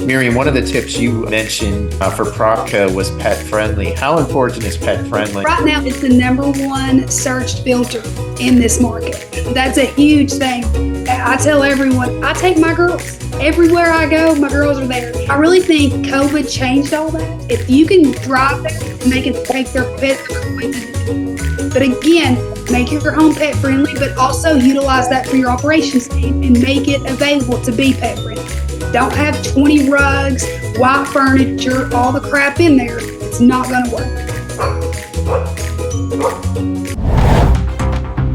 Miriam, one of the tips you mentioned for Propco was pet friendly. How important is pet friendly? Right now, it's the number one searched filter in this market. That's a huge thing. I tell everyone, I take my girls. Everywhere I go, my girls are there. I really think COVID changed all that. If you can drive there and they can take their pets, they're going to do it. But again, make your home pet friendly, but also utilize that for your operations team and make it available to be pet friendly. Don't have 20 rugs, white furniture, all the crap in there. It's not going to work.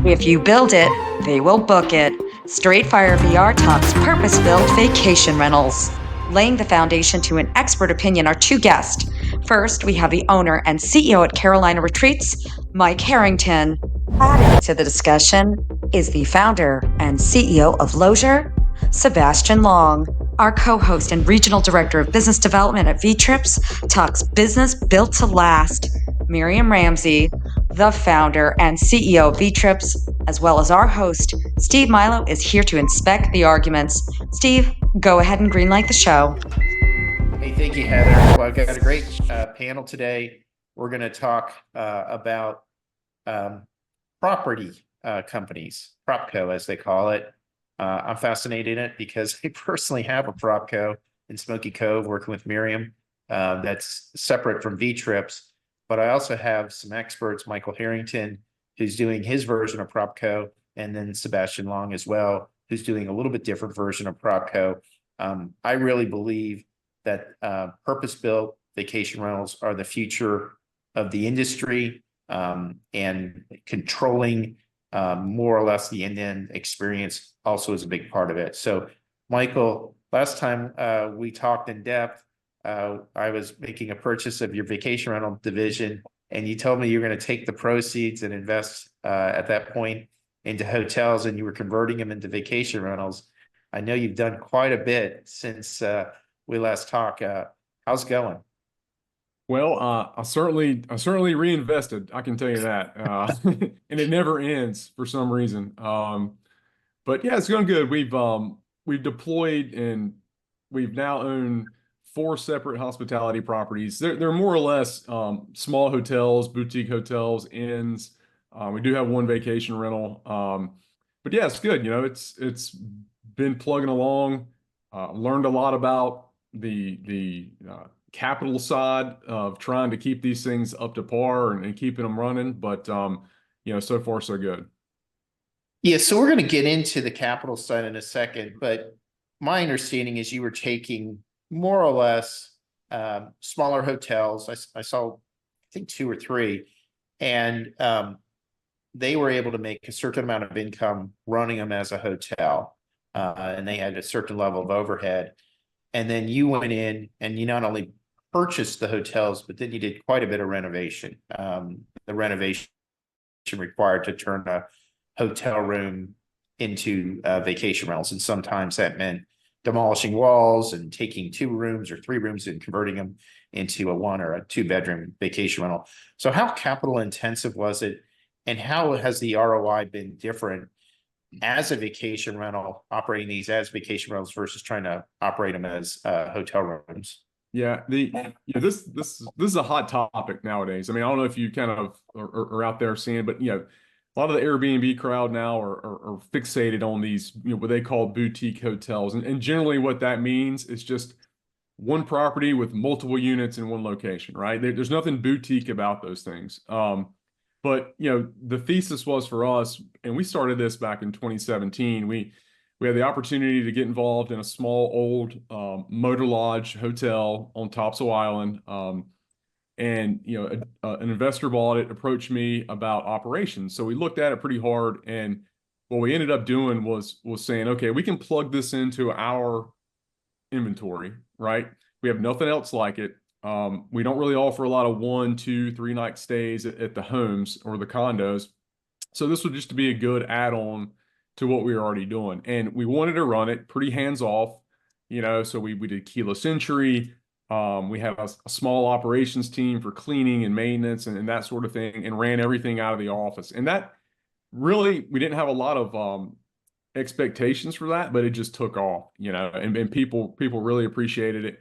If you build it, they will book it. Straight Fire VR talks purpose-built vacation rentals. Laying the foundation to an expert opinion are two guests. First, we have the owner and CEO at Carolina Retreats, Mike Harrington. Adding to the discussion is the founder and CEO of Logure, Sebastian Long. Our co-host and regional director of business development at V-Trips talks business built to last, Miriam Ramsey, the founder and CEO of V-Trips, as well as our host, Steve Milo, is here to inspect the arguments. Steve, go ahead and greenlight the show. Hey, thank you, Heather. Well, I've got a great panel today. We're going to talk about property companies, Propco, as they call it. I'm fascinated in it because I personally have a Propco in Smoky Cove working with Miriam that's separate from V-Trips, but I also have some experts, Michael Harrington, who's doing his version of Propco, and then Sebastian Long as well, who's doing a little bit different version of Propco. I really believe that purpose-built vacation rentals are the future of the industry, and controlling more or less the end-to-end experience also is a big part of it. So, Michael, last time we talked in depth, I was making a purchase of your vacation rental division, and you told me you were going to take the proceeds and invest at that point into hotels, and you were converting them into vacation rentals. I know you've done quite a bit since we last talked. How's it going? Well, I certainly reinvested. I can tell you that, and it never ends for some reason. But yeah, it's going good. We've deployed and we've now owned 4 separate hospitality properties. They're more or less small hotels, boutique hotels, inns. We do have one vacation rental. But yeah, it's good. You know, it's been plugging along. Learned a lot about the capital side of trying to keep these things up to par and keeping them running. But you know, so far so good. Yeah, so we're going to get into the capital side in a second, but my understanding is you were taking more or less smaller hotels. I saw, I think 2 or 3, and they were able to make a certain amount of income running them as a hotel, and they had a certain level of overhead. And then you went in and you not only purchased the hotels, but then you did quite a bit of renovation. The renovation required to turn a hotel room into vacation rentals. And sometimes that meant demolishing walls and taking 2 rooms or 3 rooms and converting them into a 1 or a 2-bedroom vacation rental. So how capital intensive was it? And how has the ROI been different as a vacation rental, operating these as vacation rentals versus trying to operate them as hotel rooms? Yeah, this is a hot topic nowadays. I mean, I don't know if you kind of are out there seeing it, but you know, a lot of the Airbnb crowd now are fixated on these, you know, what they call boutique hotels, and generally what that means is just one property with multiple units in one location, right? There's nothing boutique about those things. But you know, the thesis was for us, and we started this back in 2017. We had the opportunity to get involved in a small old motor lodge hotel on Topsail Island, and you know, an investor bought it, approached me about operations. So we looked at it pretty hard, and what we ended up doing was saying, okay, we can plug this into our inventory, right? We have nothing else like it. We don't really offer a lot of 1, 2, 3 night stays at the homes or the condos. So this would just be a good add-on to what we were already doing. And we wanted to run it pretty hands-off, you know, so we did keyless entry. We had a small operations team for cleaning and maintenance and that sort of thing, and ran everything out of the office. And that really, we didn't have a lot of expectations for that, but it just took off, and people really appreciated it.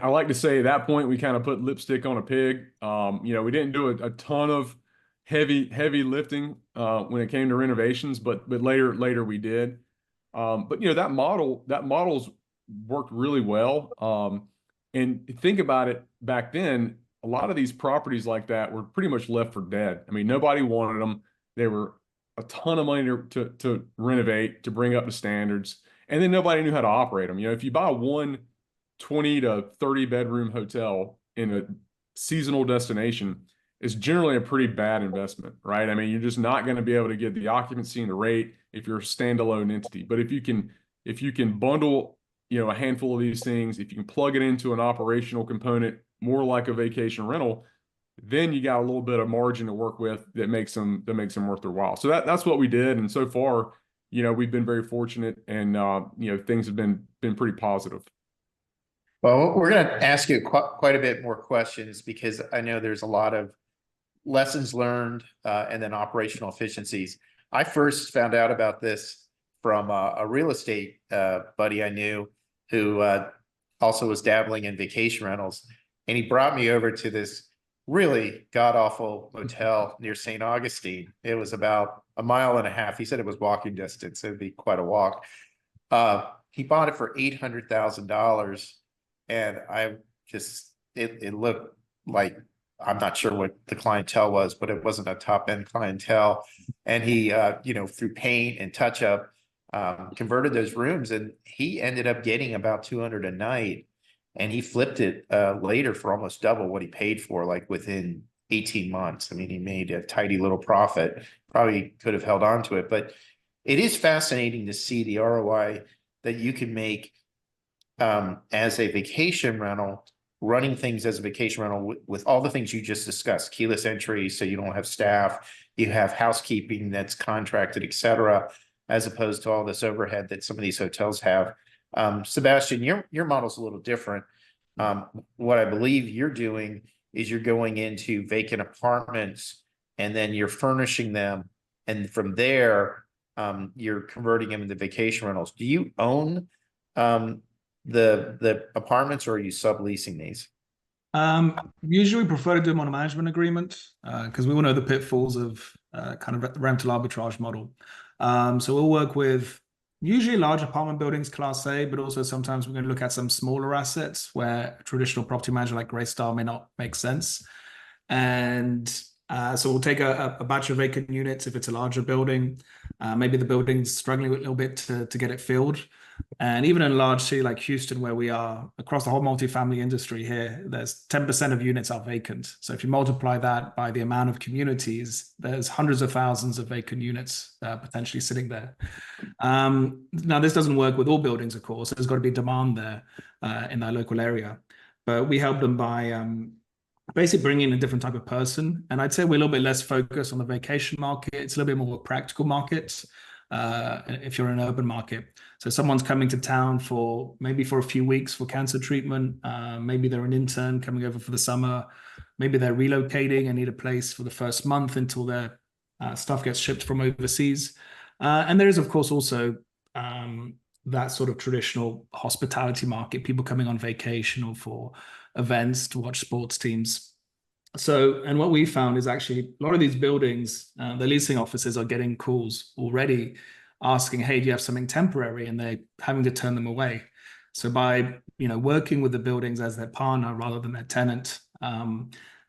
I like to say at that point we kind of put lipstick on a pig. We didn't do a ton of heavy lifting when it came to renovations, but later we did. But that model's worked really well. And think about it, back then, a lot of these properties like that were pretty much left for dead. I mean, nobody wanted them. They were a ton of money to renovate, to bring up the standards, and then nobody knew how to operate them. If you buy one 20 to 30 bedroom hotel in a seasonal destination, it's generally a pretty bad investment, right? I mean, you're just not going to be able to get the occupancy and the rate if you're a standalone entity. But if you can bundle, a handful of these things, if you can plug it into an operational component, more like a vacation rental, then you got a little bit of margin to work with that makes them worth their while. So that's what we did, and so far, we've been very fortunate, and things have been pretty positive. Well, we're going to ask you quite a bit more questions because I know there's a lot of lessons learned and then operational efficiencies. I first found out about this from a real estate buddy I knew who also was dabbling in vacation rentals. And he brought me over to this really god-awful motel near St. Augustine. It was about 1.5 miles. He said it was walking distance. It'd be quite a walk. He bought it for $800,000. And it looked like, I'm not sure what the clientele was, but it wasn't a top end clientele. And he, through paint and touch up, converted those rooms, and he ended up getting about 200 a night, and he flipped it later for almost double what he paid for, like within 18 months. I mean, he made a tidy little profit, probably could have held on to it, but it is fascinating to see the ROI that you can make as a vacation rental, running things as a vacation rental with all the things you just discussed, keyless entry, so you don't have staff, you have housekeeping that's contracted, etc., as opposed to all this overhead that some of these hotels have. Sebastian, your model's a little different. What I believe you're doing is you're going into vacant apartments and then you're furnishing them, and from there, you're converting them into vacation rentals. Do you own the apartments, or are you subleasing these? Usually we prefer to do them on a management agreement because we all know the pitfalls of kind of rental arbitrage model. So we'll work with usually large apartment buildings, Class A, but also sometimes we're going to look at some smaller assets where a traditional property manager like Greystar may not make sense. And so we'll take a batch of vacant units if it's a larger building. Maybe the building's struggling a little bit to get it filled. And even in a large city like Houston, where we are across the whole multifamily industry here, there's 10% of units are vacant. So if you multiply that by the amount of communities, there's hundreds of thousands of vacant units potentially sitting there. Now, this doesn't work with all buildings, of course. There's got to be demand there in that local area. But we help them by basically bringing in a different type of person. And I'd say we're a little bit less focused on the vacation market. It's a little bit more of a practical market if you're in an urban market. So someone's coming to town maybe for a few weeks for cancer treatment. Maybe they're an intern coming over for the summer. Maybe they're relocating and need a place for the first month until their stuff gets shipped from overseas. And there is, of course, also that sort of traditional hospitality market, people coming on vacation or for events to watch sports teams. So, and what we found is actually a lot of these buildings, the leasing offices are getting calls already asking, hey, do you have something temporary? And they're having to turn them away. So by, working with the buildings as their partner rather than their tenant,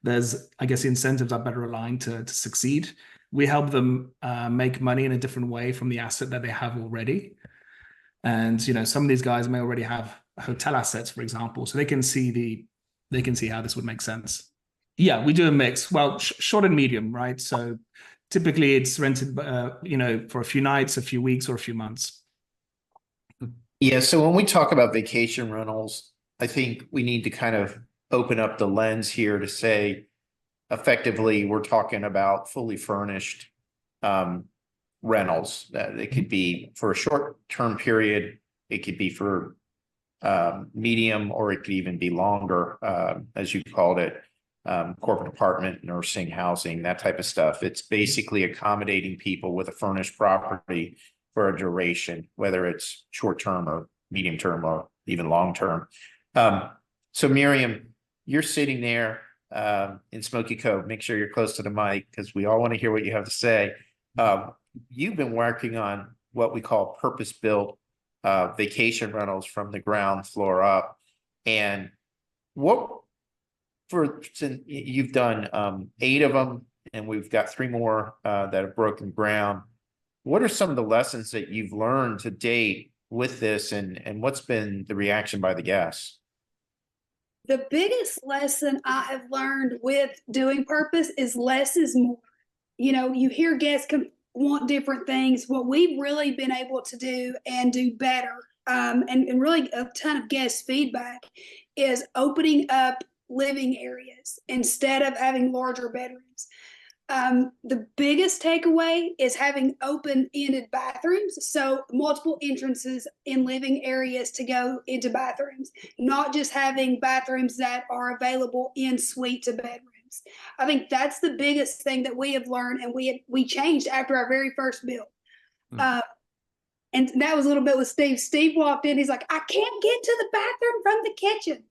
there's, I guess, the incentives are better aligned to succeed. We help them make money in a different way from the asset that they have already. And, some of these guys may already have hotel assets, for example, so they can see how this would make sense. Yeah, we do a mix. Well, short and medium, right? So typically it's rented, for a few nights, a few weeks, or a few months. Yeah. So when we talk about vacation rentals, I think we need to kind of open up the lens here to say, effectively, we're talking about fully furnished rentals. It could be for a short-term period. It could be for medium, or it could even be longer, as you called it. Corporate apartment, nursing, housing, that type of stuff. It's basically accommodating people with a furnished property for a duration, whether it's short term or medium term or even long term. So Miriam, you're sitting there in Smoky Cove. Make sure you're close to the mic because we all want to hear what you have to say. You've been working on what we call purpose-built vacation rentals from the ground floor up. And since you've done 8 of them, and we've got 3 more that have broken ground. What are some of the lessons that you've learned to date with this, and what's been the reaction by the guests? The biggest lesson I have learned with doing purpose is less is more. You know, you hear guests want different things. What we've really been able to do and do better, and really a ton of guest feedback, is opening up living areas instead of having larger bedrooms. The biggest takeaway is having open-ended bathrooms, so multiple entrances in living areas to go into bathrooms, not just having bathrooms that are available in suite to bedrooms. I think that's the biggest thing that we have learned, and we changed after our very first build. And that was a little bit with Steve. Steve walked in, he's like, I can't get to the bathroom from the kitchen.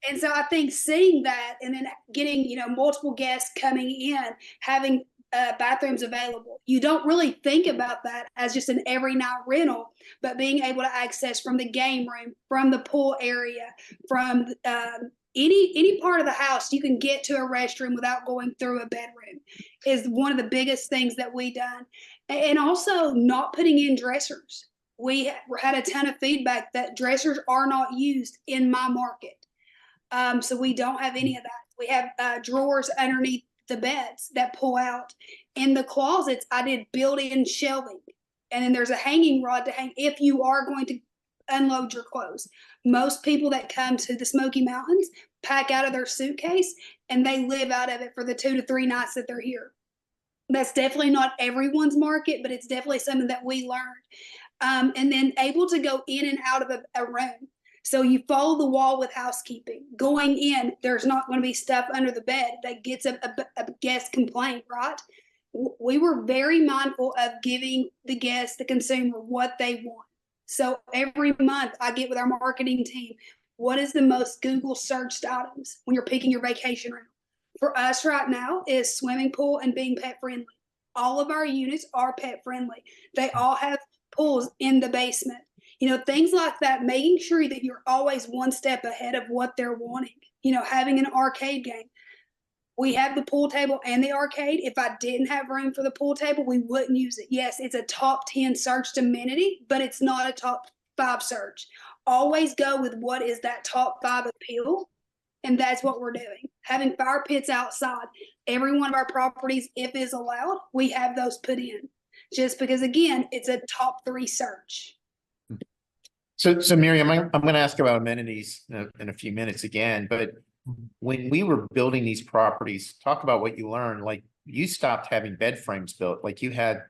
And so I think seeing that and then getting, you know, multiple guests coming in, having bathrooms available, you don't really think about that as just an every night rental, but being able to access from the game room, from the pool area, from any part of the house, you can get to a restroom without going through a bedroom is one of the biggest things that we done. And also not putting in dressers. We had a ton of feedback that dressers are not used in my market. So we don't have any of that. We have drawers underneath the beds that pull out. In the closets, I did built-in shelving. And then there's a hanging rod to hang if you are going to unload your clothes. Most people that come to the Smoky Mountains pack out of their suitcase and they live out of it for the 2 to 3 nights that they're here. That's definitely not everyone's market, but it's definitely something that we learned. And then able to go in and out of a room. So you follow the wall with housekeeping. Going in, there's not going to be stuff under the bed that gets a guest complaint, right? We were very mindful of giving the guest, the consumer, what they want. So every month I get with our marketing team, what is the most Google searched items when you're picking your vacation rental? For us right now is swimming pool and being pet friendly. All of our units are pet friendly. They all have pools in the basement. You know, things like that, making sure that you're always one step ahead of what they're wanting. You know, having an arcade game. We have the pool table and the arcade. If I didn't have room for the pool table, we wouldn't use it. Yes, it's a top 10 searched amenity, but it's not a top 5 search. Always go with what is that top 5 appeal. And that's what we're doing. Having fire pits outside. Every one of our properties, if is allowed, we have those put in. Just because, again, it's a top 3 search. So Miriam, I'm going to ask about amenities in a few minutes again, but when we were building these properties, talk about what you learned. Like you stopped having bed frames built, like you had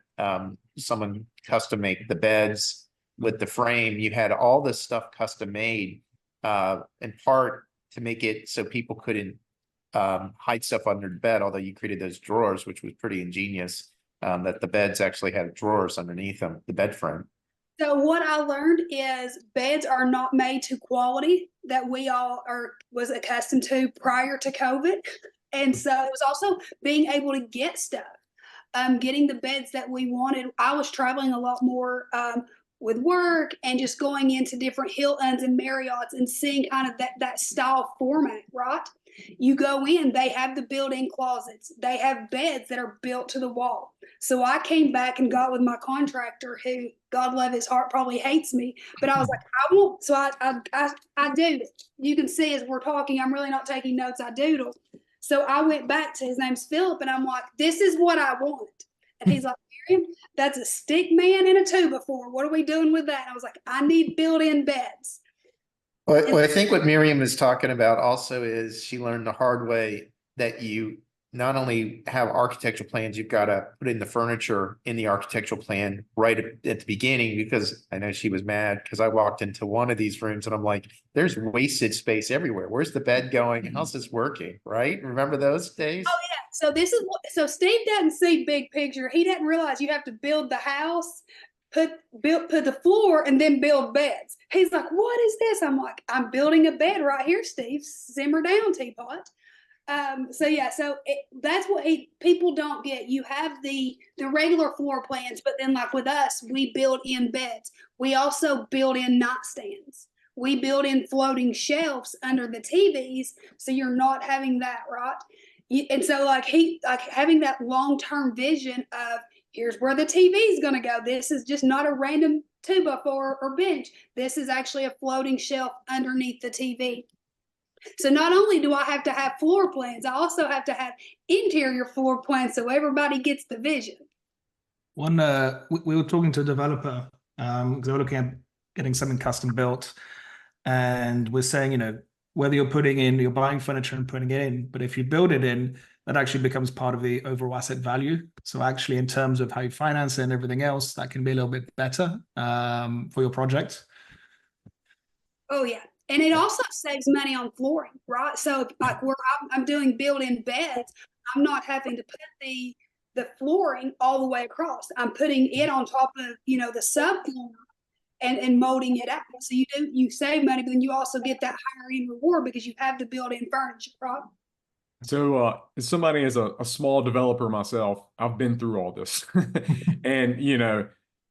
someone custom make the beds with the frame. You had all this stuff custom made in part to make it so people couldn't hide stuff under the bed, although you created those drawers, which was pretty ingenious, that the beds actually had drawers underneath them, the bed frame. So what I learned is beds are not made to quality that we all was accustomed to prior to COVID. And so it was also being able to get stuff, getting the beds that we wanted. I was traveling a lot more with work and just going into different Hiltons and Marriotts and seeing kind of that style format, right? You go in, they have the built-in closets. They have beds that are built to the wall. So I came back and got with my contractor who, God love his heart, probably hates me. But I was like, I won't. So I doodled. You can see as we're talking, I'm really not taking notes. I doodled. So I went back to, his name's Philip, and I'm like, this is what I want. And he's like, Miriam, that's a stick man in a 2x4. What are we doing with that? And I was like, I need built-in beds. Well, I think what Miriam is talking about also is she learned the hard way that you not only have architectural plans, you've got to put in the furniture in the architectural plan right at the beginning, because I know she was mad because I walked into one of these rooms and I'm like, there's wasted space everywhere. Where's the bed going? How's this working? Right? Remember those days? Oh, yeah. So this is what, so Steve doesn't see big picture. He doesn't realize you have to build the house, put the floor, and then build beds. He's like, "What is this?" I'm like, "I'm building a bed right here, Steve. Simmer down, teapot." So yeah, that's what people don't get. You have the regular floor plans, but then like with us, we build in beds. We also build in nightstands. We build in floating shelves under the TVs, so you're not having that, right? And so like having that long-term vision of here's where the TV is going to go. This is just not a random 2x4 or bench. This is actually a floating shelf underneath the TV. So not only do I have to have floor plans, I also have to have interior floor plans so everybody gets the vision. We were talking to a developer because they were looking at getting something custom built, and we're saying, you know, whether you're buying furniture and putting it in, but if you build it in, that actually becomes part of the overall asset value. So actually, in terms of how you finance it and everything else, that can be a little bit better for your project. Oh yeah. And it also saves money on flooring, right? So like where I'm doing built-in beds, I'm not having to put the flooring all the way across. I'm putting it on top of, you know, the subfloor and molding it out. So you save money, but then you also get that higher end reward because you have the built-in furniture, right? So, as somebody as a small developer myself, I've been through all this, and you know,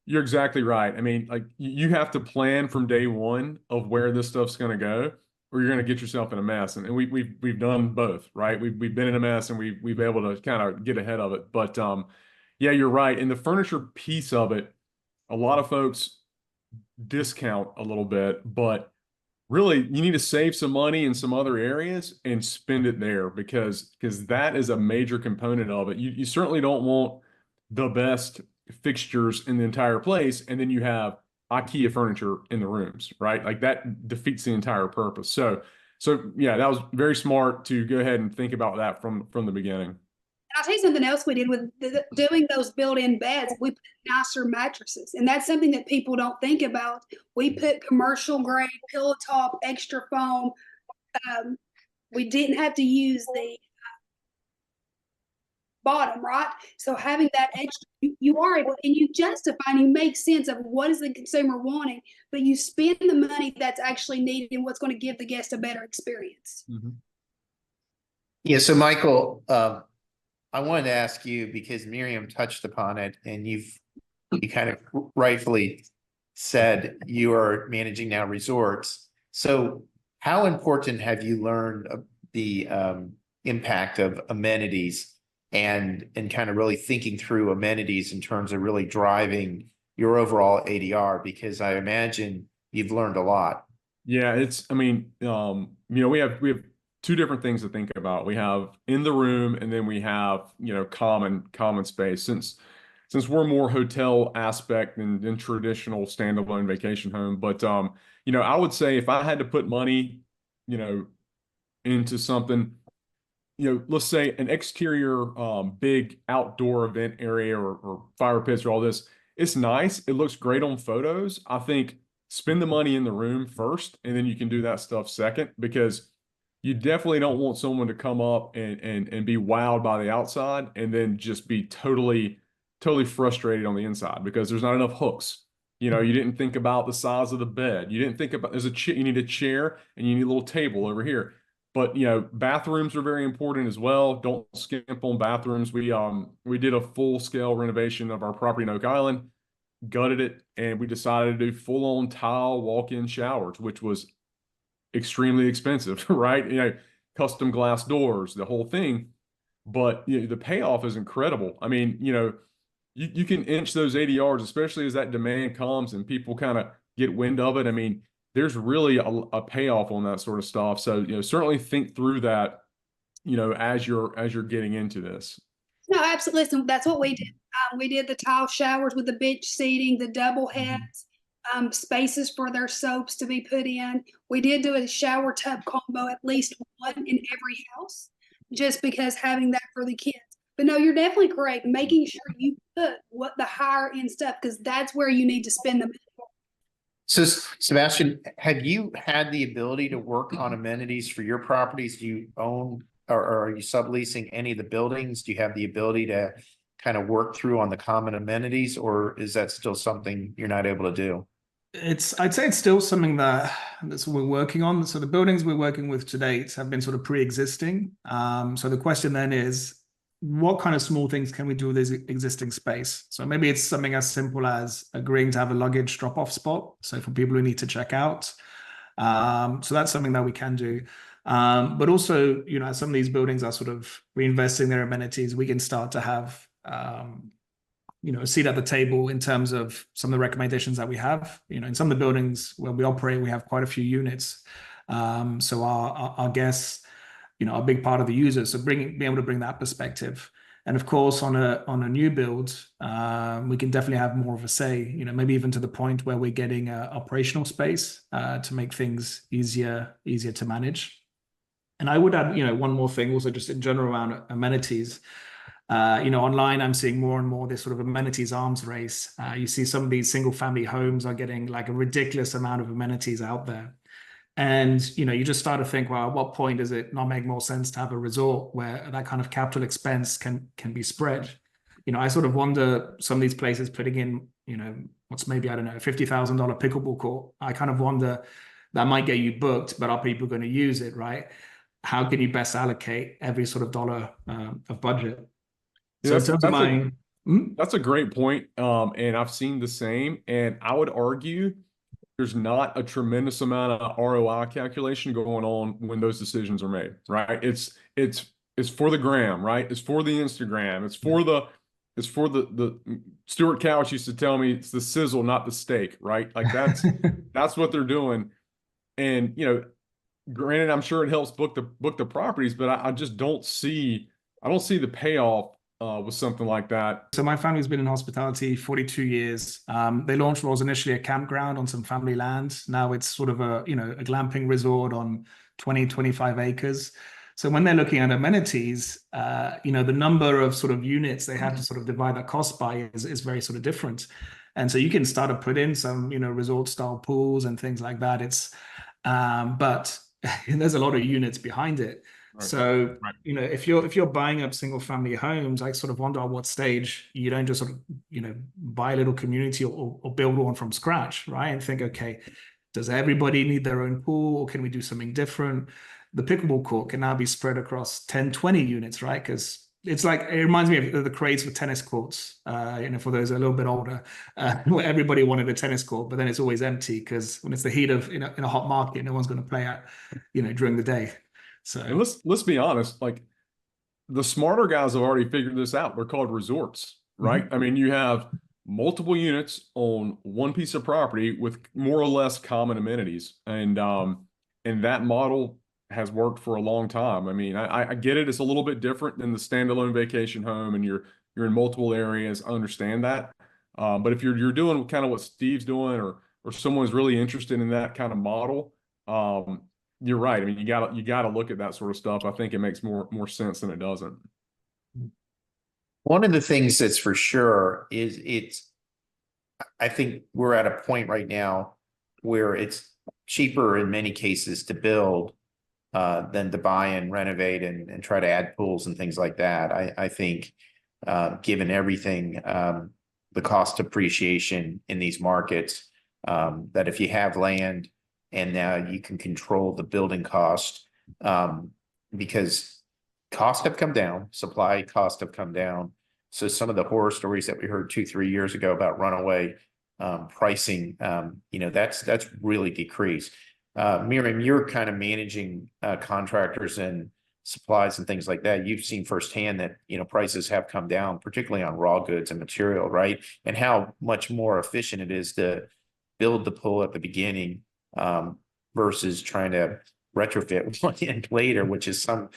you're exactly right. I mean, like you have to plan from day one of where this stuff's going to go, or you're going to get yourself in a mess. And we've done both, right? We've been in a mess, and we've been able to kind of get ahead of it. But yeah, you're right. In the furniture piece of it, a lot of folks discount a little bit, but really you need to save some money in some other areas and spend it there because that is a major component of it. You certainly don't want the best fixtures in the entire place and then you have IKEA furniture in the rooms, right? Like that defeats the entire purpose. So yeah, that was very smart to go ahead and think about that from the beginning. I'll tell you something else we did with doing those built-in beds. We put nicer mattresses, and that's something that people don't think about. We put commercial grade pillow top, extra foam. We didn't have to use the bottom, right? So having that extra, you are able, and you justify and you make sense of what is the consumer wanting, but you spend the money that's actually needed and what's going to give the guest a better experience. Mm-hmm. Yeah, so Michael, I wanted to ask you because Miriam touched upon it and you kind of rightfully said you are managing now resorts. So how important have you learned the impact of amenities and kind of really thinking through amenities in terms of really driving your overall ADR? Because I imagine you've learned a lot. Yeah, I mean, you know, we have two different things to think about. We have in the room, and then we have, you know, common space. Since we're more hotel aspect than traditional standalone vacation home. But you know, I would say if I had to put money, you know, into something, you know, let's say an exterior big outdoor event area or fire pits or all this, it's nice. It looks great on photos. I think spend the money in the room first, and then you can do that stuff second, because you definitely don't want someone to come up and be wowed by the outside and then just be totally frustrated on the inside because there's not enough hooks. You know, you didn't think about the size of the bed. You didn't think about you need a chair and you need a little table over here. But you know, bathrooms are very important as well. Don't skimp on bathrooms. We did a full scale renovation of our property in Oak Island, gutted it, and we decided to do full on tile walk-in showers, which was extremely expensive, right? You know, custom glass doors, the whole thing. But you know, the payoff is incredible. I mean, you know, you can inch those ADRs, especially as that demand comes and people kind of get wind of it. I mean, there's really a payoff on that sort of stuff. So, you know, certainly think through that, you know, as you're getting into this. No, absolutely. Listen, that's what we did. We did the tile showers with the bench seating, the double heads. Spaces for their soaps to be put in. We did do a shower tub combo, at least one in every house, just because having that for the kids. But no, you're definitely correct. Making sure you put what the higher end stuff, because that's where you need to spend the money. So Sebastian, have you had the ability to work on amenities for your properties? Do you own or are you subleasing any of the buildings? Do you have the ability to kind of work through on the common amenities, or is that still something you're not able to do? I'd say it's still something that's we're working on. So the buildings we're working with to date have been sort of pre-existing. So the question then is, what kind of small things can we do with this existing space? So maybe it's something as simple as agreeing to have a luggage drop-off spot. So for people who need to check out. So that's something that we can do. But also, as some of these buildings are sort of reinvesting their amenities, we can start to have a seat at the table in terms of some of the recommendations that we have. In some of the buildings where we operate, we have quite a few units. So our guests, are a big part of the users. So being able to bring that perspective. And of course, on a new build, we can definitely have more of a say, maybe even to the point where we're getting operational space to make things easier to manage. And I would add, one more thing also just in general around amenities. Online, I'm seeing more and more this sort of amenities arms race. You see some of these single family homes are getting like a ridiculous amount of amenities out there. And, you just start to think, well, at what point does it not make more sense to have a resort where that kind of capital expense can be spread? I sort of wonder some of these places putting in, what's maybe, I don't know, a $50,000 pickleball court. I kind of wonder that might get you booked, but are people going to use it, right? How can you best allocate every sort of dollar of budget? So in terms of that's a great point. And I've seen the same. And I would argue there's not a tremendous amount of ROI calculation going on when those decisions are made, right? It's for the gram, right? It's for the Instagram. It's for the Stuart Couch used to tell me it's the sizzle, not the steak, right? Like that's what they're doing. And granted, I'm sure it helps book the properties, but I just don't see the payoff with something like that. So my family's been in hospitality 42 years. They launched what was initially a campground on some family land. Now it's sort of a glamping resort on 25 acres. So when they're looking at amenities, the number of sort of units they have to sort of divide that cost by is very sort of different. And so you can start to put in some, resort style pools and things like that. But there's a lot of units behind it. Right. So, if you're buying up single family homes, I sort of wonder at what stage you don't just sort of, buy a little community or build one from scratch, right? And think, okay, does everybody need their own pool, or can we do something different? The pickleball court can now be spread across 10, 20 units, right? Because it's like, it reminds me of the craze for tennis courts, for those a little bit older, where everybody wanted a tennis court, but then it's always empty because when it's the heat of, in a hot market, no one's going to play at, during the day. So and let's be honest, like the smarter guys have already figured this out. They're called resorts, right? Mm-hmm. I mean, you have multiple units on one piece of property with more or less common amenities, and that model has worked for a long time. I mean, I get it; it's a little bit different than the standalone vacation home, and you're in multiple areas. I understand that, but if you're doing kind of what Steve's doing, or someone's really interested in that kind of model, you're right. I mean, you gotta look at that sort of stuff. I think it makes more sense than it doesn't. One of the things that's for sure is I think we're at a point right now where it's cheaper in many cases to build than to buy and renovate and try to add pools and things like that. I think given everything, the cost appreciation in these markets, that if you have land, and now you can control the building cost because costs have come down, supply costs have come down. So some of the horror stories that we heard 2-3 years ago about runaway pricing, that's really decreased. Miriam, you're kind of managing contractors and supplies and things like that. You've seen firsthand that, prices have come down, particularly on raw goods and material, right? And how much more efficient it is to build the pool at the beginning versus trying to retrofit one end later, which is some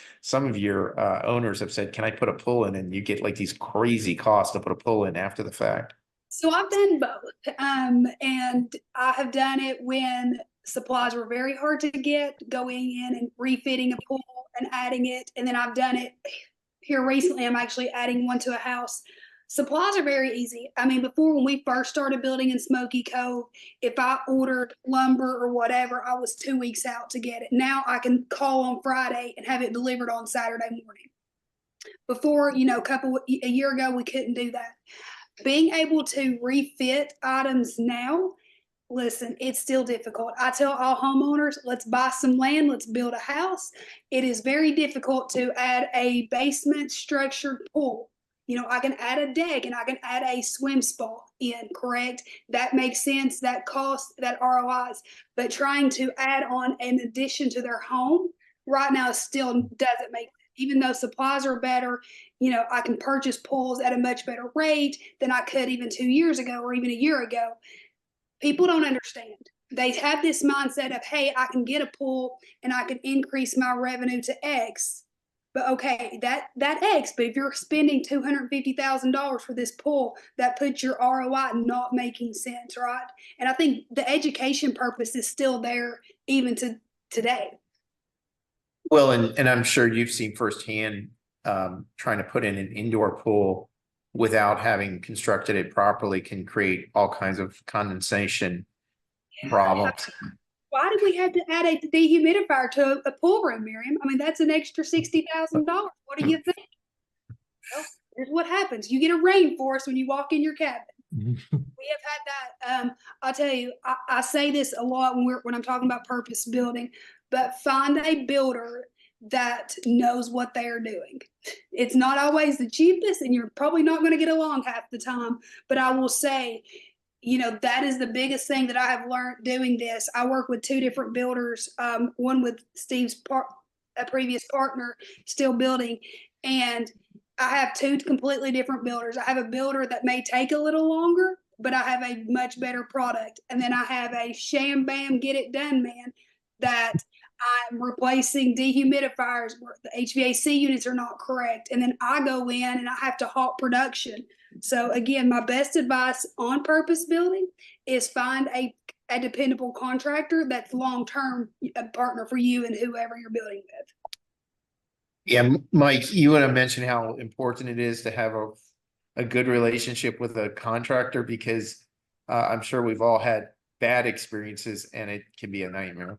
of your owners have said, can I put a pool in? And you get like these crazy costs to put a pool in after the fact. So I've done both. And I have done it when supplies were very hard to get, going in and refitting a pool and adding it. And then I've done it here recently. I'm actually adding one to a house. Supplies are very easy. I mean, before when we first started building in Smoky Cove, if I ordered lumber or whatever, I was 2 weeks out to get it. Now I can call on Friday and have it delivered on Saturday morning. Before, a year ago, we couldn't do that. Being able to refit items now, listen, it's still difficult. I tell all homeowners, let's buy some land, let's build a house. It is very difficult to add a basement structured pool. I can add a deck and I can add a swim spa in, correct? That makes sense, that cost, that ROIs. But trying to add on an addition to their home right now still doesn't make sense. Even though supplies are better, I can purchase pools at a much better rate than I could even 2 years ago or even a year ago. People don't understand. They have this mindset of, hey, I can get a pool and I can increase my revenue to X. But okay, that X, but if you're spending $250,000 for this pool, that puts your ROI not making sense, right? And I think the education purpose is still there even to today. Well, and I'm sure you've seen firsthand, trying to put in an indoor pool without having constructed it properly can create all kinds of condensation problems. Why did we have to add a dehumidifier to a pool room, Miriam? I mean, that's an extra $60,000. What do you think? Well, here's what happens. You get a rainforest when you walk in your cabin. We have had that. I'll tell you, I say this a lot when I'm talking about purpose building, but find a builder that knows what they are doing. It's not always the cheapest, and you're probably not going to get along half the time, but I will say, that is the biggest thing that I have learned doing this. I work with 2 different builders, one with Steve's a previous partner, still building, and I have 2 completely different builders. I have a builder that may take a little longer, but I have a much better product. And then I have a sham bam, get it done man that I'm replacing dehumidifiers where the HVAC units are not correct. And then I go in and I have to halt production. So again, my best advice on purpose building is find a dependable contractor that's long-term a partner for you and whoever you're building with. Yeah, Mike, you want to mention how important it is to have a good relationship with a contractor, because I'm sure we've all had bad experiences and it can be a nightmare.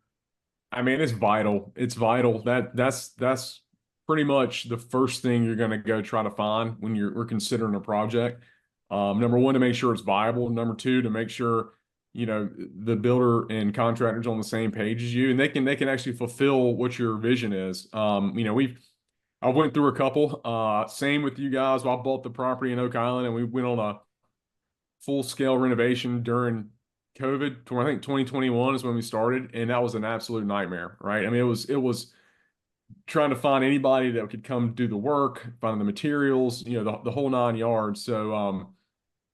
I mean, it's vital. It's vital. That's pretty much the first thing you're going to go try to find when we're considering a project. Number one, to make sure it's viable. Number two, to make sure the builder and contractors on the same page as you, and they can actually fulfill what your vision is. I went through a couple. Same with you guys. I bought the property in Oak Island, and we went on a full-scale renovation during COVID. I think 2021 is when we started, and that was an absolute nightmare, right? I mean, it was trying to find anybody that could come do the work, find the materials, the whole 9 yards. So,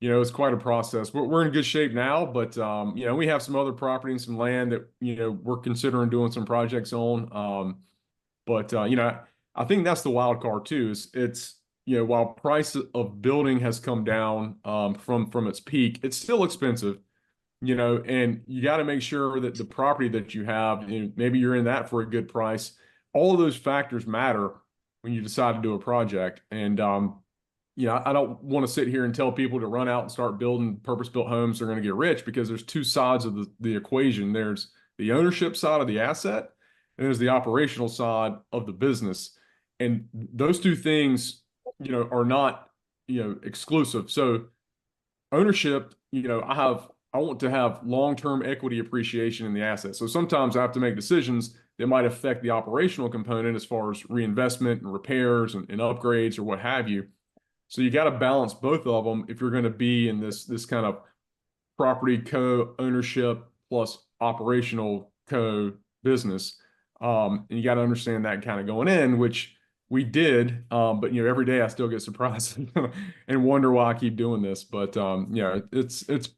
it's quite a process. We're in good shape now, but we have some other property and some land that we're considering doing some projects on. But I think that's the wild card too. It's while price of building has come down from its peak, it's still expensive. And you got to make sure that the property that you have, maybe you're in that for a good price. All of those factors matter when you decide to do a project. And I don't want to sit here and tell people to run out and start building purpose-built homes. They're going to get rich, because there's 2 sides of the equation. There's the ownership side of the asset, and there's the operational side of the business. And those 2 things, are not, exclusive. So ownership, I want to have long-term equity appreciation in the asset. So sometimes I have to make decisions that might affect the operational component as far as reinvestment and repairs and upgrades or what have you. So you got to balance both of them if you're going to be in this kind of property co-ownership plus operational co-business. And you got to understand that kind of going in, which we did. But every day I still get surprised and wonder why I keep doing this. But it's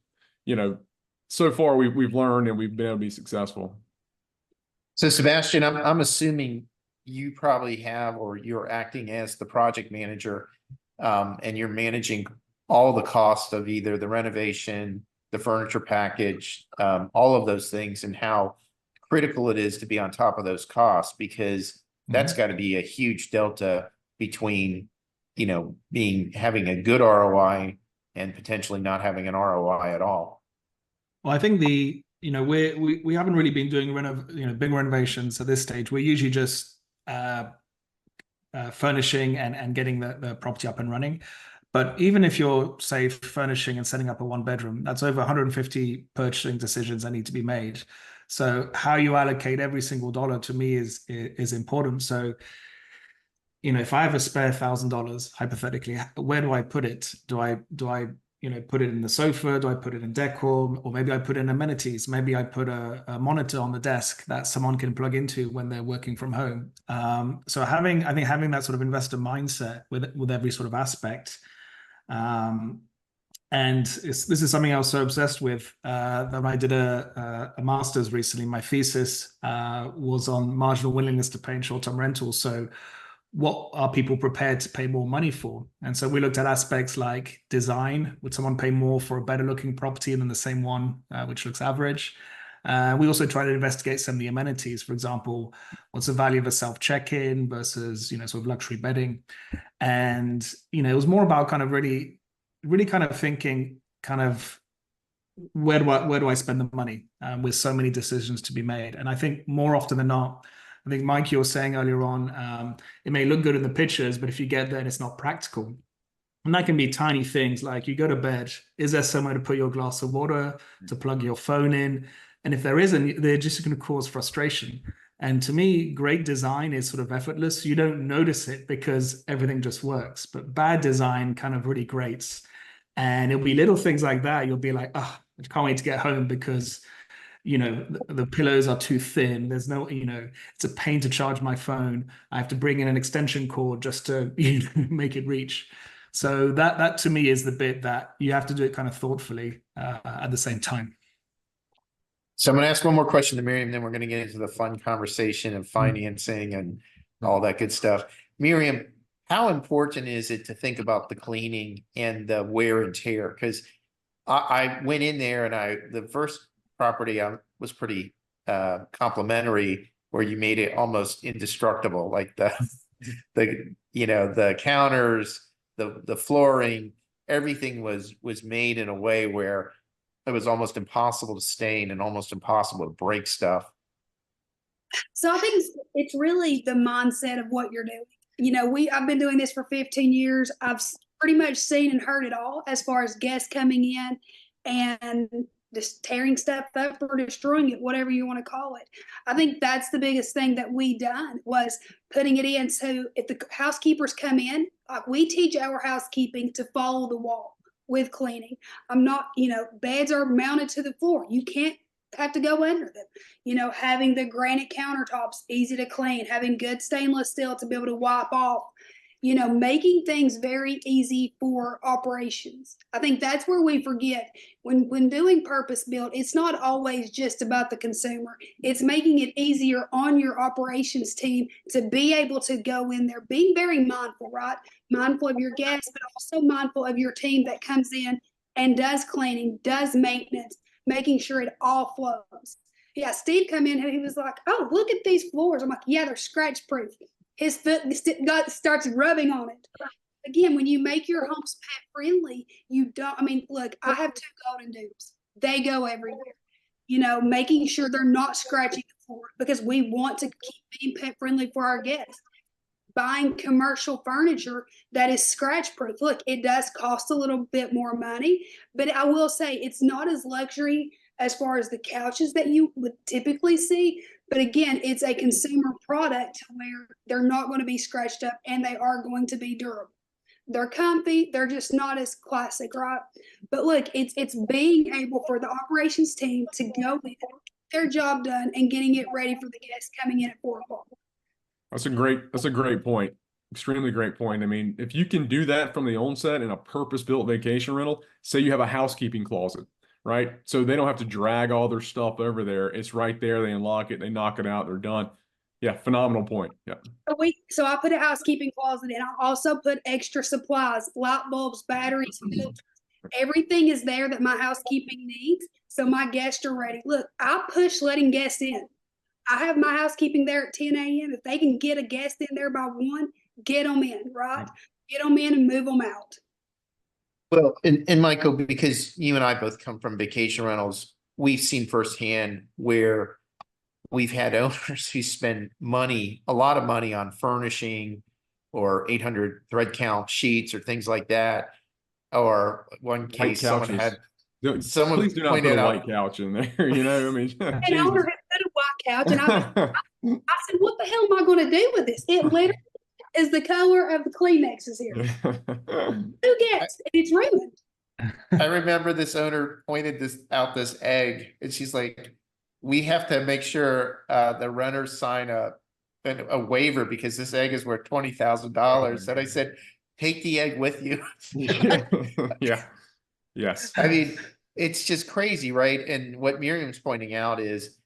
so far we've learned and we've been able to be successful. So Sebastian, I'm assuming you probably have, or you're acting as the project manager, and you're managing all the costs of either the renovation, the furniture package, all of those things, and how critical it is to be on top of those costs, because that's got to be a huge delta between, having a good ROI and potentially not having an ROI at all. Well, I think we haven't really been doing big renovations at this stage. We're usually just furnishing and getting the property up and running. But even if you're, say, furnishing and setting up a 1-bedroom, that's over 150 purchasing decisions that need to be made. So how you allocate every single dollar to me is important. So, if I have a spare $1,000, hypothetically, where do I put it? Do I put it in the sofa? Do I put it in decor? Or maybe I put in amenities. Maybe I put a monitor on the desk that someone can plug into when they're working from home. So having that sort of investor mindset with every sort of aspect. And this is something I was so obsessed with that I did a master's recently. My thesis was on marginal willingness to pay in short-term rentals. So what are people prepared to pay more money for? And so we looked at aspects like design. Would someone pay more for a better looking property than the same one, which looks average? We also try to investigate some of the amenities. For example, what's the value of a self check-in versus, sort of luxury bedding? And, it was more about kind of really kind of thinking kind of where do I spend the money with so many decisions to be made? And I think more often than not, I think, Mike, you were saying earlier on, it may look good in the pictures, but if you get there and it's not practical, and that can be tiny things like you go to bed, is there somewhere to put your glass of water, to plug your phone in? And if there isn't, they're just going to cause frustration. And to me, great design is sort of effortless. You don't notice it because everything just works. But bad design kind of really grates. And it'll be little things like that. You'll be like, oh, I can't wait to get home because the pillows are too thin. There's no, it's a pain to charge my phone. I have to bring in an extension cord just to make it reach. So that to me is the bit that you have to do it kind of thoughtfully at the same time. So I'm going to ask one more question to Miriam, then we're going to get into the fun conversation of financing and all that good stuff. Miriam, how important is it to think about the cleaning and the wear and tear? Because I went in there and the first property was pretty complimentary, where you made it almost indestructible, like the counters, the flooring, everything was made in a way where it was almost impossible to stain and almost impossible to break stuff. So I think it's really the mindset of what you're doing. I've been doing this for 15 years. I've pretty much seen and heard it all as far as guests coming in and just tearing stuff up or destroying it, whatever you want to call it. I think that's the biggest thing that we done was putting it in. So if the housekeepers come in, we teach our housekeeping to follow the wall with cleaning. I'm not, beds are mounted to the floor. You can't have to go under them. Having the granite countertops easy to clean, having good stainless steel to be able to wipe off, making things very easy for operations. I think that's where we forget when doing purpose built, it's not always just about the consumer. It's making it easier on your operations team to be able to go in there, being very mindful, right? Mindful of your guests, but also mindful of your team that comes in and does cleaning, does maintenance, making sure it all flows. Yeah, Steve come in and he was like, oh, look at these floors. I'm like, yeah, they're scratch proof. His foot starts rubbing on it. Again, when you make your homes pet friendly, look, I have 2 golden doodles. They go everywhere. Making sure they're not scratching the floor because we want to keep being pet friendly for our guests. Buying commercial furniture that is scratch proof. Look, it does cost a little bit more money, but I will say it's not as luxury as far as the couches that you would typically see. But again, it's a consumer product where they're not going to be scratched up and they are going to be durable. They're comfy. They're just not as classic, right? But look, it's being able for the operations team to go in, get their job done, and getting it ready for the guests coming in at 4 o'clock. That's a great point. Extremely great point. I mean, if you can do that from the onset in a purpose-built vacation rental, say you have a housekeeping closet, right? So they don't have to drag all their stuff over there. It's right there. They unlock it. They knock it out. They're done. Yeah, phenomenal point. Yeah. So I put a housekeeping closet in. I also put extra supplies, light bulbs, batteries, filters. Everything is there that my housekeeping needs. So my guests are ready. Look, I push letting guests in. I have my housekeeping there at 10 a.m. If they can get a guest in there by 1, get them in, right? get them in and move them out. Well, and Michael, because you and I both come from vacation rentals, we've seen firsthand where we've had owners who spend money, a lot of money on furnishing or 800 thread count sheets or things like that. Or one White case, someone couches. had, Don't- someone Please do not put pointed a out- white couch in there. You know, I mean, An Jesus. owner had put a white couch, and I said, "What the hell am I going to do with this? It literally is the color of the Kleenexes here. Who gets? And it's ruined." I remember this owner pointed this egg, and she's like, "We have to make sure the renters sign a waiver because this egg is worth $20,000." And I said, "Take the egg with you." Yeah. Yes. I mean, it's just crazy, right? And what Miriam's pointing out is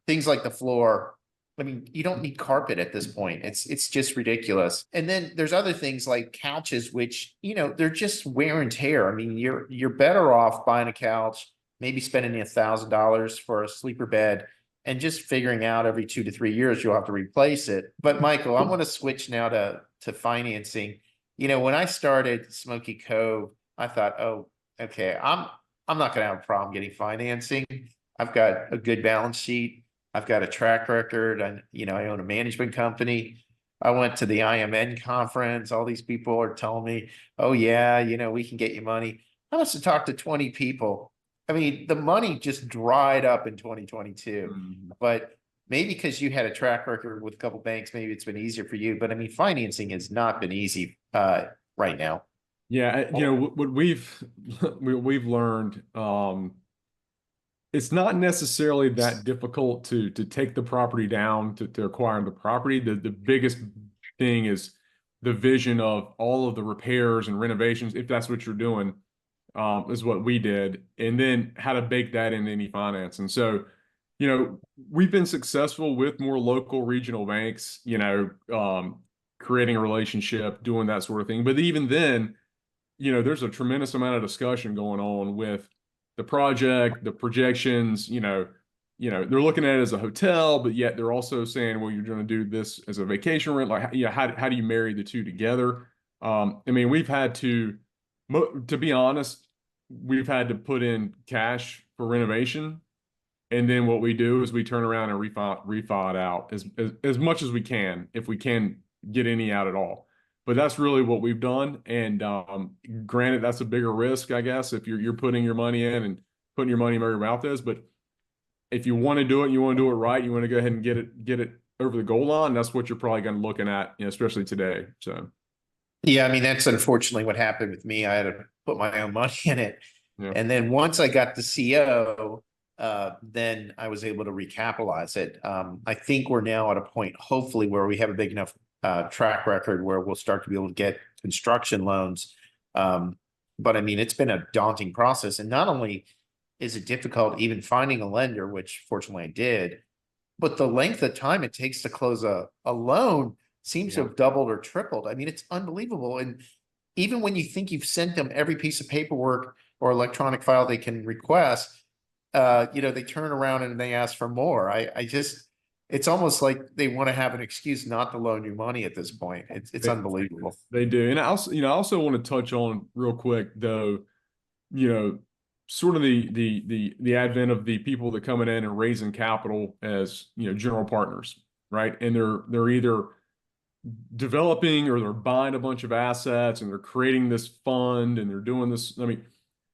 things like the floor. I mean, you don't need carpet at this point. It's just ridiculous. And then there's other things like couches, which, they're just wear and tear. I mean, you're better off buying a couch, maybe spending $1,000 for a sleeper bed, and just figuring out every 2 to 3 years you'll have to replace it. But Michael, I'm going to switch now to financing. When I started Smoky Cove, I thought, oh, okay, I'm not going to have a problem getting financing. I've got a good balance sheet. I've got a track record, and I own a management company. I went to the IMN conference. All these people are telling me, "Oh yeah, we can get you money." I must have talked to 20 people. I mean, the money just dried up in 2022. Mhm. But maybe because you had a track record with a couple banks, maybe it's been easier for you. But I mean, financing has not been easy right now. Yeah, what we've learned, it's not necessarily that difficult to take the property down to acquire the property. The biggest thing is the vision of all of the repairs and renovations, if that's what you're doing, is what we did, and then how to bake that into any finance. And so, we've been successful with more local regional banks, creating a relationship, doing that sort of thing. But even then, there's a tremendous amount of discussion going on with the project, the projections, they're looking at it as a hotel, but yet they're also saying, well, you're going to do this as a vacation rent. Like, how do you marry the two together? I mean, we've had to be honest, we've had to put in cash for renovation. And then what we do is we turn around and refi it out as much as we can, if we can get any out at all. But that's really what we've done. And granted, that's a bigger risk, I guess, if you're putting your money in and putting your money where your mouth is. But if you want to do it, you want to do it right, you want to go ahead and get it over the goal line, that's what you're probably going to be looking at, especially today. So yeah, I mean, that's unfortunately what happened with me. I had to put my own money in it. Yeah. And then once I got the CO, then I was able to recapitalize it. I think we're now at a point, hopefully, where we have a big enough track record where we'll start to be able to get construction loans. But I mean, it's been a daunting process. And not only is it difficult even finding a lender, which fortunately I did, but the length of time it takes to close a loan seems to have doubled or tripled. I mean, it's unbelievable. And even when you think you've sent them every piece of paperwork or electronic file they can request, they turn around and they ask for more. It's almost like they want to have an excuse not to loan you money at this point. It's unbelievable. They do. And I also want to touch on real quick though, sort of the advent of the people that coming in and raising capital as, general partners, right? And they're either developing or they're buying a bunch of assets and they're creating this fund and they're doing this. I mean,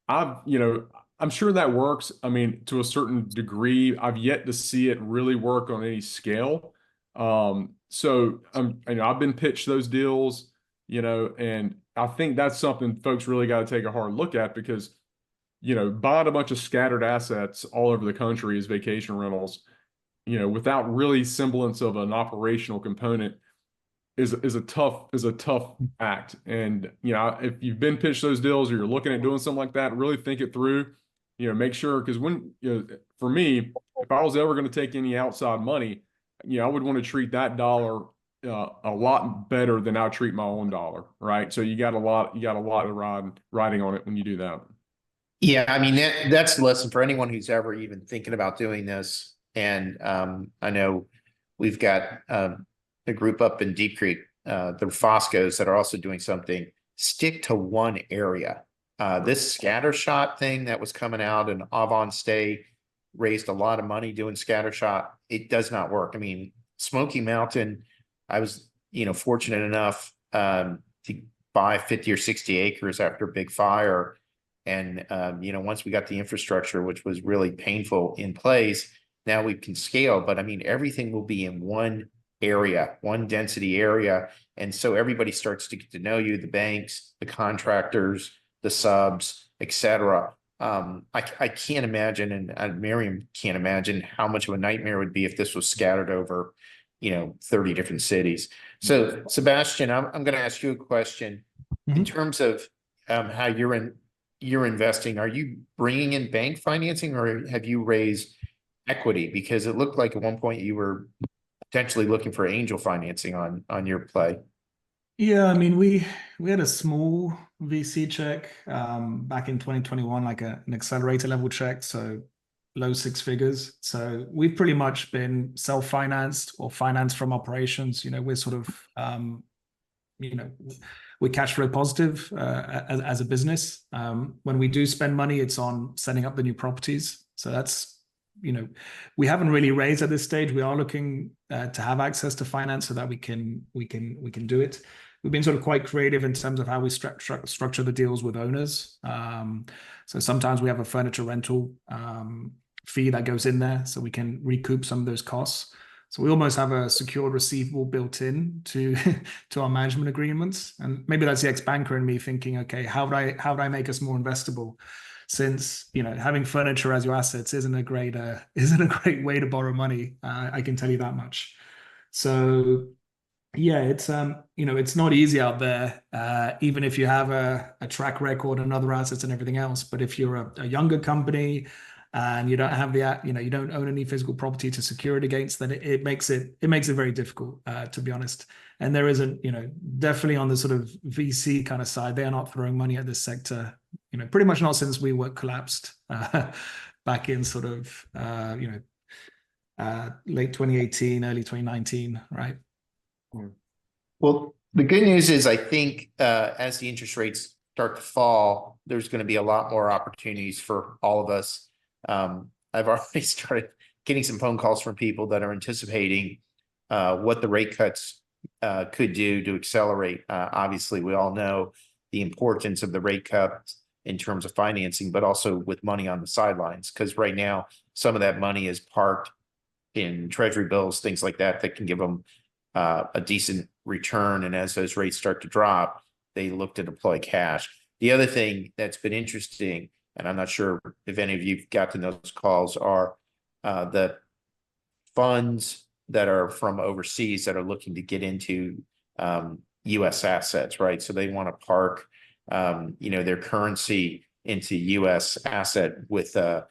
I'm sure that works. I mean, to a certain degree, I've yet to see it really work on any scale. So I've been pitched those deals, and I think that's something folks really got to take a hard look at because, buying a bunch of scattered assets all over the country as vacation rentals, without really semblance of an operational component is a tough act. And, if you've been pitched those deals or you're looking at doing something like that, really think it through. Make sure, because when, for me, if I was ever going to take any outside money, I would want to treat that dollar a lot better than I treat my own dollar, right? So you got a lot of riding on it when you do that. Yeah, I mean, that's the lesson for anyone who's ever even thinking about doing this. And I know we've got a group up in Deep Creek the Foscos that are also doing something, stick to one area. This scattershot thing that was coming out and Avon State raised a lot of money doing scattershot. It does not work. I mean, Smoky Mountain, I was, fortunate enough to buy 50 or 60 acres after a big fire. And, once we got the infrastructure, which was really painful in place, now we can scale. But I mean, everything will be in one area, one density area. And so everybody starts to get to know you, the banks, the contractors, the subs, etc. I can't imagine, and Miriam can't imagine how much of a nightmare it would be if this was scattered over, 30 different cities. So, Sebastian, I'm going to ask you a question. In terms of how you're investing. Are you bringing in bank financing, or have you raised equity? Because it looked like at one point you were potentially looking for angel financing on your play. Yeah, I mean, we had a small VC check back in 2021, like an accelerator level check, so low six figures. So we've pretty much been self-financed or financed from operations. We're sort of, we're cash flow positive as a business. When we do spend money, it's on setting up the new properties. So that's, we haven't really raised at this stage. We are looking to have access to finance so that we can do it. We've been sort of quite creative in terms of how we structure the deals with owners. So sometimes we have a furniture rental fee that goes in there, so we can recoup some of those costs. So we almost have a secured receivable built in to our management agreements. And maybe that's the ex-banker in me thinking, okay, how would I make us more investable? Since having furniture as your assets isn't a great way to borrow money. I can tell you that much. So yeah, it's it's not easy out there, even if you have a track record and other assets and everything else. But if you're a younger company and you don't have you don't own any physical property to secure it against, then it makes it very difficult, to be honest. And there isn't, definitely on the sort of VC kind of side, they are not throwing money at this sector, pretty much not since WeWork collapsed back in sort of late 2018, early 2019, right? Well, the good news is I think as the interest rates start to fall, there's going to be a lot more opportunities for all of us. I've already started getting some phone calls from people that are anticipating what the rate cuts could do to accelerate. Obviously, we all know the importance of the rate cuts in terms of financing, but also with money on the sidelines, because right now some of that money is parked in treasury bills, things like that can give them a decent return. And as those rates start to drop, they look to deploy cash. The other thing that's been interesting, and I'm not sure if any of you've gotten those calls, are the funds that are from overseas that are looking to get into U.S. assets, right? So they want to park, their currency into U.S. asset with a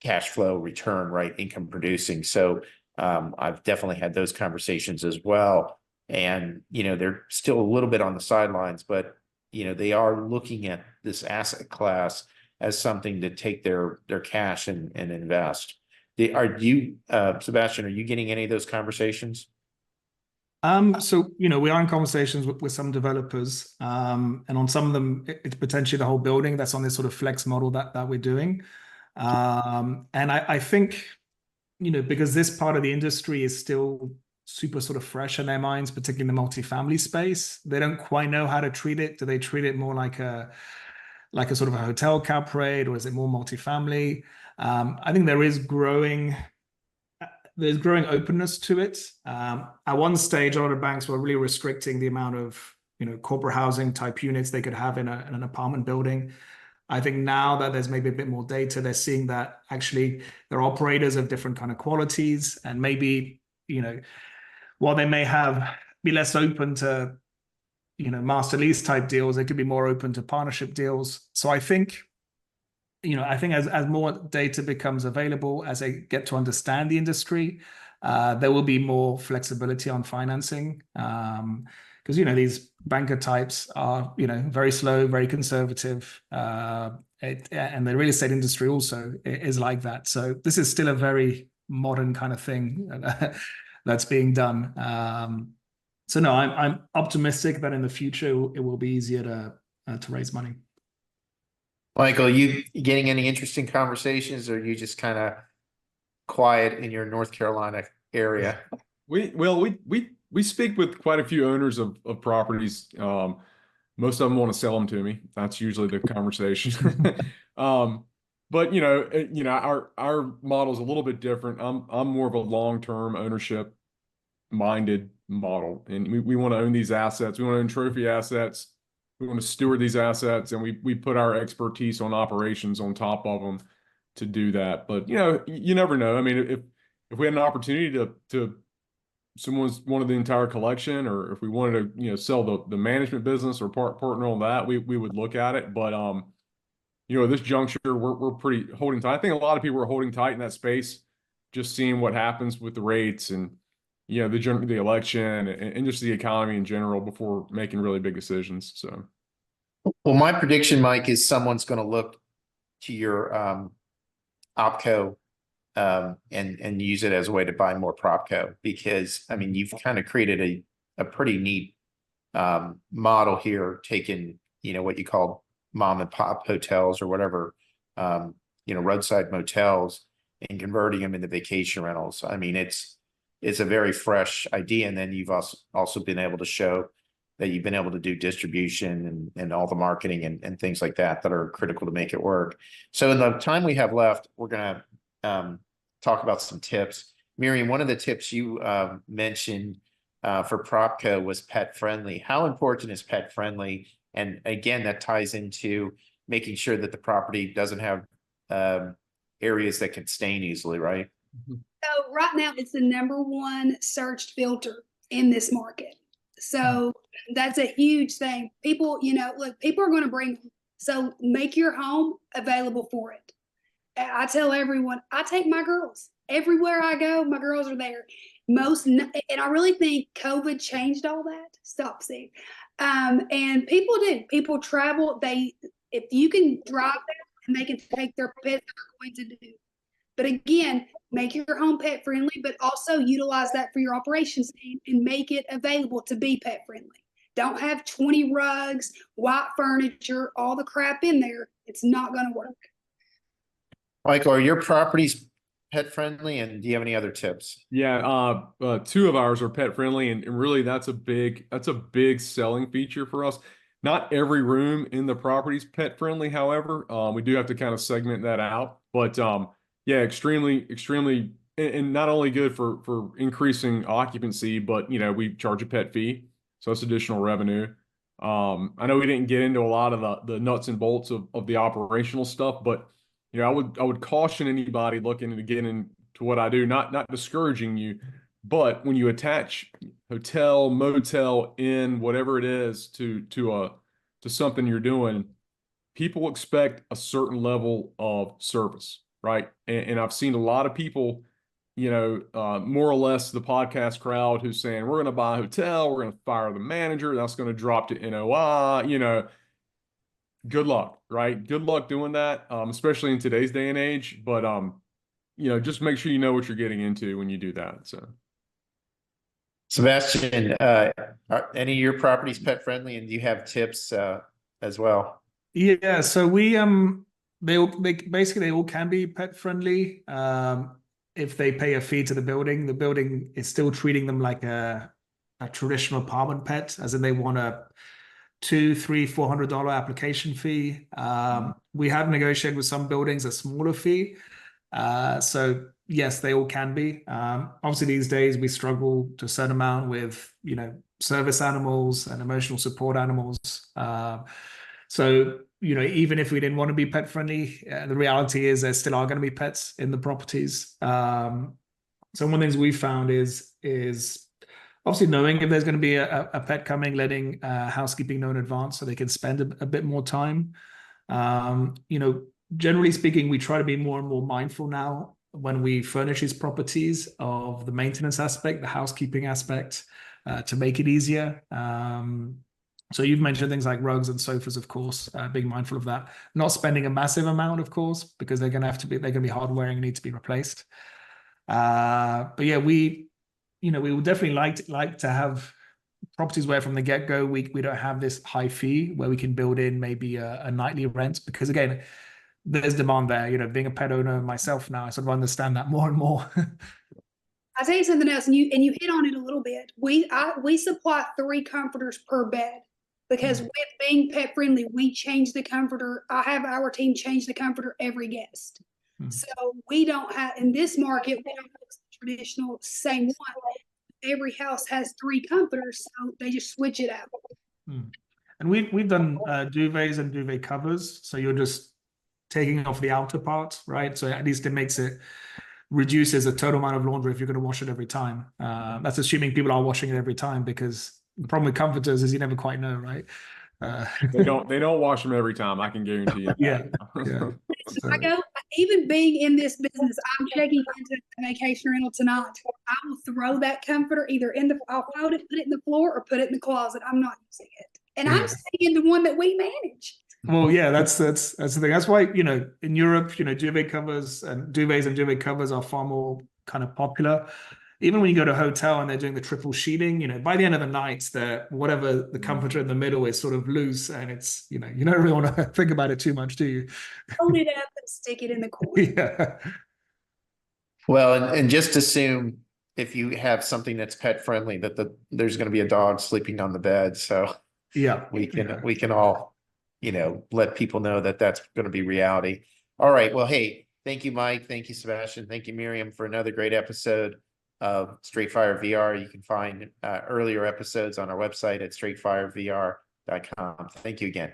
cash flow return, right? Income producing. So I've definitely had those conversations as well. And, they're still a little bit on the sidelines, but, they are looking at this asset class as something to take their cash and invest. Sebastian, are you getting any of those conversations? So, we are in conversations with some developers, and on some of them, it's potentially the whole building that's on this sort of flex model that we're doing. And I think, because this part of the industry is still super sort of fresh in their minds, particularly in the multifamily space, they don't quite know how to treat it. Do they treat it more like a sort of a hotel cap rate, or is it more multifamily? I think there's growing openness to it. At one stage, a lot of banks were really restricting the amount of corporate housing type units they could have in an apartment building. I think now that there's maybe a bit more data, they're seeing that actually there are operators of different kind of qualities, and maybe while they may be less open to master lease type deals, they could be more open to partnership deals. So I think as more data becomes available, as they get to understand the industry, there will be more flexibility on financing. Because these banker types are very slow, very conservative, and the real estate industry also is like that. So this is still a very modern kind of thing that's being done. So no, I'm optimistic that in the future it will be easier to raise money. Michael, you getting any interesting conversations, or are you just kind of quiet in your North Carolina area? We speak with quite a few owners of properties. Most of them want to sell them to me. That's usually the conversation. But our model is a little bit different. I'm more of a long-term ownership minded model, and we want to own these assets. We want to own trophy assets. We want to steward these assets, and we put our expertise on operations on top of them to do that. But you never know. I mean, if we had an opportunity to someone's wanted the entire collection, or if we wanted to sell the management business or partner on that, we would look at it. But at this juncture, we're pretty holding tight. I think a lot of people are holding tight in that space, just seeing what happens with the rates and the election and just the economy in general before making really big decisions. So, Well, my prediction, Mike, is someone's going to look to your OpCo and use it as a way to buy more PropCo, because I mean you've kind of created a pretty neat model here, taking what you call mom and pop hotels or whatever, roadside motels, and converting them into vacation rentals. I mean it's a very fresh idea, and then you've also been able to show that you've been able to do distribution and all the marketing and things like that are critical to make it work. So in the time we have left, we're gonna talk about some tips. Miriam, one of the tips you mentioned for PropCo was pet friendly. How important is pet friendly? And again, that ties into making sure that the property doesn't have areas that can stain easily, right? So right now it's the #1 searched filter in this market. So that's a huge thing. People, look, people are going to bring them. So make your home available for it. I tell everyone, I take my girls everywhere I go. My girls are there. And I really think COVID changed all that. Stop, Steve. And people travel. If you can drive there and they can take their pets, they're going to do. But again, make your home pet friendly, but also utilize that for your operations team and make it available to be pet friendly. Don't have 20 rugs, white furniture, all the crap in there. It's not going to work. Michael, are your properties pet friendly, and do you have any other tips? Yeah, 2 of ours are pet friendly, and really that's a big selling feature for us. Not every room in the property is pet friendly, however, we do have to kind of segment that out. But yeah, extremely, and not only good for increasing occupancy, but we charge a pet fee, so that's additional revenue. I know we didn't get into a lot of the nuts and bolts of the operational stuff, but I would caution anybody looking to get into what I do, not discouraging you, but when you attach hotel, motel, inn, whatever it is to something you're doing, people expect a certain level of service, right? And I've seen a lot of people, more or less the podcast crowd, who's saying we're going to buy a hotel, we're going to fire the manager, that's going to drop to NOI, good luck, right? Good luck doing that, especially in today's day and age. But just make sure you know what you're getting into when you do that. So, Sebastian, are any of your properties pet friendly, and do you have tips as well? Yeah, so we they all can be pet friendly if they pay a fee to the building. The building is still treating them like a traditional apartment pet, as in they want a $200, $300, $400 application fee. We have negotiated with some buildings a smaller fee. So yes, they all can be. Obviously these days we struggle to a certain amount with, service animals and emotional support animals. So, even if we didn't want to be pet friendly, the reality is there still are going to be pets in the properties. So one of the things we found is obviously knowing if there's going to be a pet coming, letting housekeeping know in advance so they can spend a bit more time. Generally speaking, we try to be more and more mindful now when we furnish these properties of the maintenance aspect, the housekeeping aspect, to make it easier. So you've mentioned things like rugs and sofas, of course, being mindful of that. Not spending a massive amount, of course, because they're going to be hard wearing and need to be replaced. But yeah, we would definitely like to have properties where from the get-go we don't have this high fee where we can build in maybe a nightly rent, because again, there's demand there. You know, being a pet owner myself now, I sort of understand that more and more. I'll tell you something else, and you hit on it a little bit. We supply 3 comforters per bed because with being pet friendly, we change the comforter. I have our team change the comforter every guest. So we don't have in this market, we don't have the traditional same one. Every house has 3 comforters, so they just switch it out. And we've done duvets and duvet covers, so you're just taking off the outer part, right? So at least it makes it reduces the total amount of laundry if you're going to wash it every time. That's assuming people are washing it every time, because the problem with comforters is you never quite know, right? They don't wash them every time. I can guarantee you. Yeah. I go, even being in this business, I'm checking into a vacation rental tonight. I will throw that comforter either I'll fold it, put it in the floor, or put it in the closet. I'm not using it. And I'm staying in the one that we manage. Well, yeah, that's the thing. That's why, you know, in Europe, you know, duvet covers and duvets and duvet covers are far more kind of popular. Even when you go to a hotel and they're doing the triple sheeting, you know, by the end of the night, whatever the comforter in the middle is sort of loose, and it's, you know, you don't really want to think about it too much, do you? Fold it up and stick it in the corner. Yeah. Well, and just assume if you have something that's pet friendly, that there's going to be a dog sleeping on the bed. So Yeah. we can all, you know, let people know that that's going to be reality. All right. Well, hey, thank you, Mike. Thank you, Sebastian. Thank you, Miriam, for another great episode of Straight Fire VR. You can find earlier episodes on our website at straightfirevr.com. Thank you again.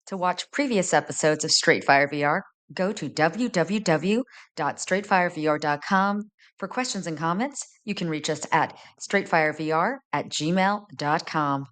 To watch previous episodes of Straight Fire VR, go to www.straightfirevr.com. For questions and comments, you can reach us at straightfirevr@gmail.com.